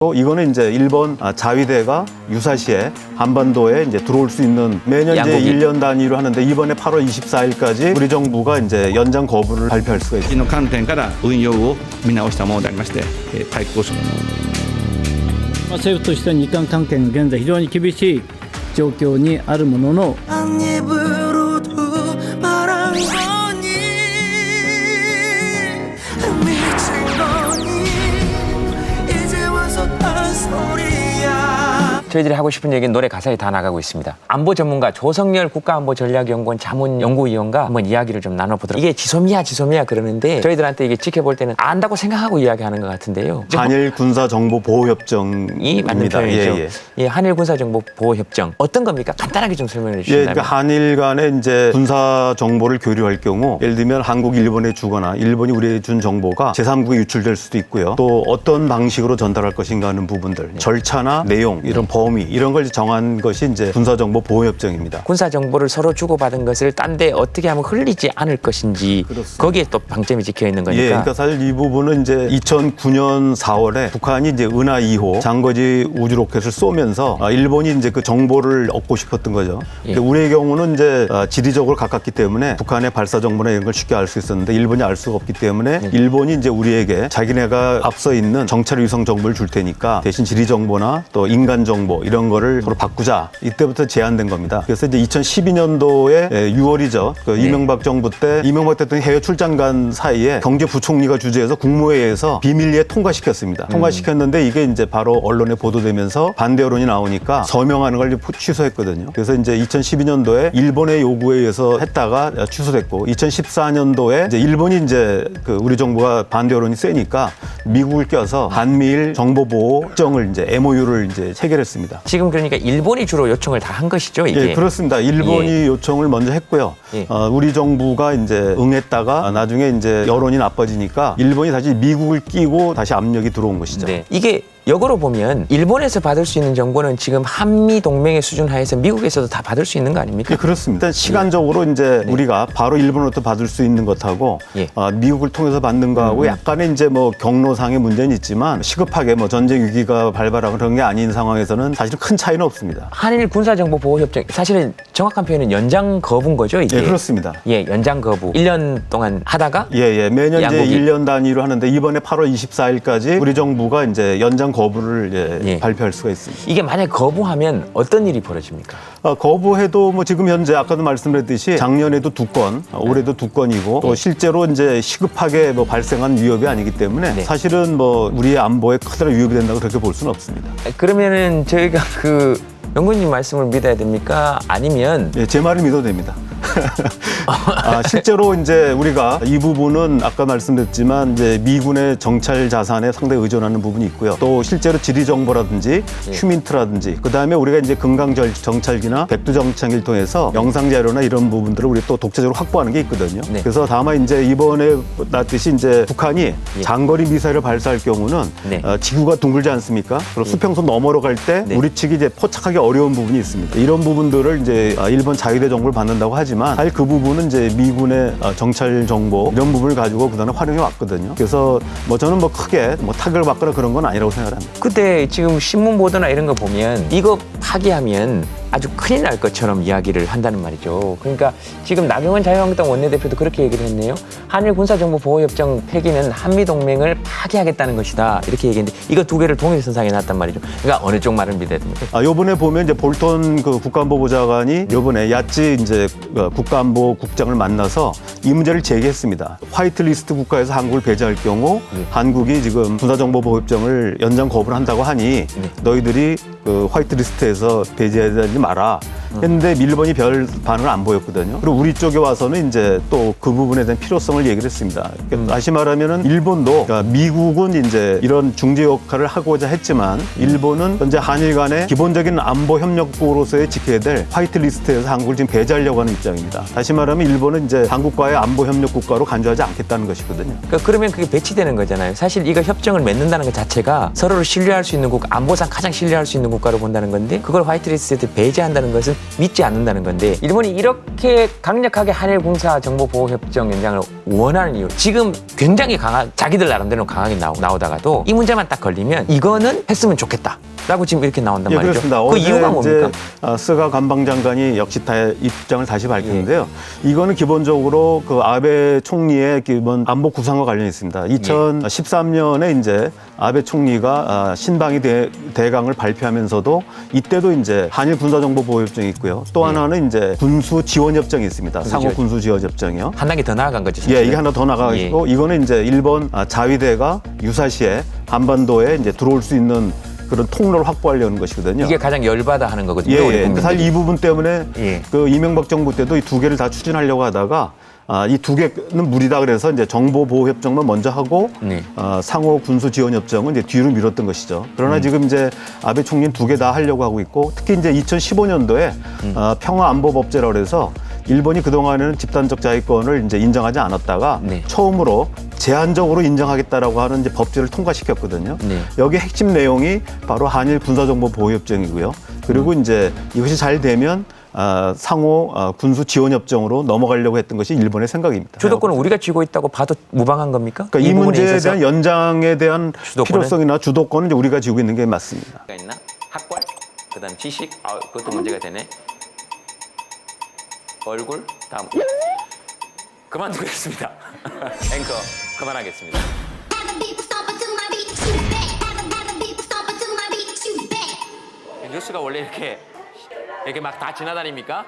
이거는 이제 일본 자위대가 유사시에 한반도에 이제 들어올 수 있는 매년 양국이. 이제 1년 단위로 하는데 이번에 8월 24일까지 우리 정부가 이제 연장 거부를 발표할 수가 있습니다. の観点から運用を見直したものでありまして、対抗する。政府としては日韓関係が現在非常に厳しい状況にあるものの 한 입으로도 말한 거니 미친 거니 이제 와서 딴소리야. 저희들이 하고 싶은 얘기는 노래 가사에 다 나가고 있습니다. 안보 전문가 조성열 국가안보전략연구원 자문연구위원과 한번 이야기를 좀 나눠보도록. 이게 지소미아 그러는데 저희들한테 이게 지켜볼 때는 안다고 생각하고 이야기하는 것 같은데요. 한일 군사 정보 보호 협정이 이 맞는 표현이죠. 예, 한일 군사정보보호협정 어떤 겁니까? 간단하게 좀 설명해 예, 주신다면. 그러니까 한일 간에 이제 군사 정보를 교류할 경우 예를 들면 한국이 일본에 주거나 일본이 우리에 준 정보가 제3국에 유출될 수도 있고요. 또 어떤 방식으로 전달할 것인가 하는 부분들, 절차나 내용, 이런 범위 이런 걸 정한 것이 이제 군사 정보 보호 협정입니다. 군사 정보를 서로 주고받은 것을 딴 데 어떻게 하면 흘리지 않을 것인지 그렇습니다. 거기에 또 방점이 찍혀 있는 거니까. 예, 그러니까 사실 이 부분은 이제 2009년 4월에 북한이 이제 은하 2호 장거리 우주 로켓을 쏘면서 일본이 이제 그 정보를 얻고 싶었던 거죠. 예. 근데 우리의 경우는 이제 지리적으로 가깝기 때문에 북한의 발사 정보나 이런 걸 쉽게 알 수 있었는데 일본이 알 수가 없기 때문에 일본이 이제 우리에게 자기네가 앞서 있는 정찰 위성 정보를 줄 테니까 대신 지리 정보나 또 인간 정보 이런 거를 서로 바꾸자. 이때부터 제한된 겁니다. 그래서 이제 2012년도에 6월이죠. 그 이명박 정부 때 이명박 대통령이 해외 출장 간 사이에 경제부총리가 주재해서 국무회의에서 비밀리에 통과시켰습니다. 통과시켰는데 이게 이제 바로 언론에 보도되면서 반대 여론이 나오니까 서명하는 걸 취소했거든요. 그래서 이제 2012년도에 일본의 요구에 의해서 했다가 취소됐고 2014년도에 이제 일본이 이제 그 우리 정부가 반대 여론이 세니까 미국을 껴서 한미일 정보보호 협정을 이제 MOU를 이제 체결했습니다. 지금 그러니까 일본이 주로 요청을 다 한 것이죠, 이게. 예, 그렇습니다. 일본이 요청을 먼저 했고요. 예. 우리 정부가 이제 응했다가 나중에 이제 여론이 나빠지니까 일본이 다시 미국을 끼고 다시 압력이 들어온 것이죠. 네. 이게 역으로 보면 일본에서 받을 수 있는 정보는 지금 한미 동맹의 수준 하에서 미국에서도 다 받을 수 있는 거 아닙니까? 예, 그렇습니다. 일단 시간적으로 이제 우리가 바로 일본으로부터 받을 수 있는 것하고 예. 미국을 통해서 받는 거하고 약간의 이제 뭐 경로상의 문제는 있지만 시급하게 뭐 전쟁 위기가 발발하고 그런 게 아닌 상황에서는 사실 큰 차이는 없습니다. 한일 군사정보보호협정 사실은 정확한 표현은 연장 거부인 거죠, 이게? 예, 그렇습니다. 예, 연장 거부. 1년 동안 하다가 예. 매년 이제 양국이. 1년 단위로 하는데 이번에 8월 24일까지 우리 정부가 이제 연장 거부를 예. 발표할 수가 있습니다. 이게 만약 거부하면 어떤 일이 벌어집니까? 거부해도 뭐 지금 현재 아까도 말씀드렸듯이 작년에도 2건, 올해도 2건이고 또 실제로 이제 시급하게 뭐 발생한 위협이 아니기 때문에 네. 사실은 뭐 우리의 안보에 크다란 위협이 된다고 그렇게 볼 수는 없습니다. 그러면은 저희가 그 연구님 말씀을 믿어야 됩니까? 아니면 예, 제 말을 믿어도 됩니다. 실제로 이제 우리가 이 부분은 아까 말씀드렸지만 이제 미군의 정찰 자산에 상당히 의존하는 부분이 있고요. 또 실제로 지리 정보라든지 휴민트라든지 그다음에 우리가 이제 금강 정찰기나 백두 정찰기를 통해서 영상 자료나 이런 부분들을 우리 또 독자적으로 확보하는 게 있거든요. 네. 그래서 다만 이제 이번에 났듯이 이제 북한이 장거리 미사일을 발사할 경우는 네. 지구가 둥글지 않습니까? 그리고 수평선 너머로 갈 때 네. 우리 측이 이제 포착하기 어려운 부분이 있습니다. 이런 부분들을 이제 일본 자위대 정보를 받는다고 하지만 사실 그 부분은 이제 미군의 정찰 정보 이런 부분을 가지고 그다음에 활용해 왔거든요. 그래서 뭐 저는 뭐 크게 뭐 타격을 받거나 그런 건 아니라고 생각합니다. 그때 지금 신문 보도나 이런 거 보면 이거 파기하면 아주 큰일 날 것처럼 이야기를 한다는 말이죠. 그러니까 지금 나경원 자유한국당 원내대표도 그렇게 얘기를 했네요. 한일 군사정보보호협정 폐기는 한미동맹을 파기하겠다는 것이다. 이렇게 얘기했는데 이거 두 개를 동일선상에 놨단 말이죠. 그러니까 어느 쪽 말을 믿어야 됩니까? 요번에 보면 이제 볼턴 그 국가안보보좌관이 요번에 야찌 이제 국가안보국장을 만나서 이 문제를 제기했습니다. 화이트리스트 국가에서 한국을 배제할 경우 한국이 지금 군사정보보호협정을 연장 거부를 한다고 하니 너희들이 그 화이트리스트에서 배제하지 마라 했는데 일본이 별 반응을 안 보였거든요. 그리고 우리 쪽에 와서는 이제 또 그 부분에 대한 필요성을 얘기를 했습니다. 그러니까 다시 말하면은 일본도 그러니까 미국은 이제 이런 중재 역할을 하고자 했지만 일본은 현재 한일 간의 기본적인 안보 협력국으로서의 지켜야 될 화이트리스트에서 한국을 지금 배제하려고 하는 입장입니다. 다시 말하면 일본은 이제 한국과의 안보 협력 국가로 간주하지 않겠다는 것이거든요. 그러니까 그러면 그게 배치되는 거잖아요. 사실 이거 협정을 맺는다는 것 자체가 서로를 신뢰할 수 있는 국가, 안보상 가장 신뢰할 수 있는 국가로 본다는 건데 그걸 화이트리스트에 배제한다는 것은 믿지 않는다는 건데 일본이 이렇게 강력하게 한일 군사 정보 보호 협정 연장을 원하는 이유 지금 굉장히 자기들 나름대로 강하게 나오다가도 이 문제만 딱 걸리면 이거는 했으면 좋겠다라고 지금 이렇게 나온단 예, 말이죠. 그렇습니다. 그 이유가 뭡니까? 스가 관방장관이 역시 다 입장을 다시 밝혔는데요. 이거는 기본적으로 그 아베 총리의 기본 안보 구상과 관련이 있습니다. 2013년에 이제 아베 총리가 신방위 대강을 발표하면서도 이때도 이제 한일 군사정보보호협정이 있고요. 또 하나는 이제 군수 지원협정이 있습니다. 상호 군수 지원협정이요. 한 단계 더 나아간 거죠. 사실은. 예, 이게 하나 더 나가 있고 이거는 이제 일본 자위대가 유사시에 한반도에 이제 들어올 수 있는 그런 통로를 확보하려는 것이거든요. 이게 가장 열받아 하는 거거든요. 예, 우리 예. 근데 사실 이 부분 때문에 예. 그 이명박 정부 때도 이 두 개를 다 추진하려고 하다가 이 두 개는 무리다 그래서 이제 정보보호협정만 먼저 하고 네. 상호 군수지원협정은 이제 뒤로 미뤘던 것이죠. 그러나 지금 이제 아베 총리는 두 개 다 하려고 하고 있고 특히 이제 2015년도에 평화안보법제라고 해서 일본이 그동안에는 집단적 자위권을 이제 인정하지 않았다가 네. 처음으로 제한적으로 인정하겠다라고 하는 이제 법제를 통과시켰거든요. 네. 여기 핵심 내용이 바로 한일 군사정보보호협정이고요. 그리고 이제 이것이 잘 되면 상호 군수 지원협정으로 넘어가려고 했던 것이 일본의 생각입니다. 주도권은 우리가 쥐고 있다고 봐도 무방한 겁니까? 그러니까 이 부분에 문제에 있어서? 대한 연장에 대한 주도권은? 필요성이나 주도권은 이제 우리가 쥐고 있는 게 맞습니다. 있나? 학벌, 그다음 지식, 그것도 문제가 되네. 얼굴, 다음 그만두겠습니다. 앵커 그만하겠습니다. 뉴스가 원래 이렇게 막 다 지나다닙니까?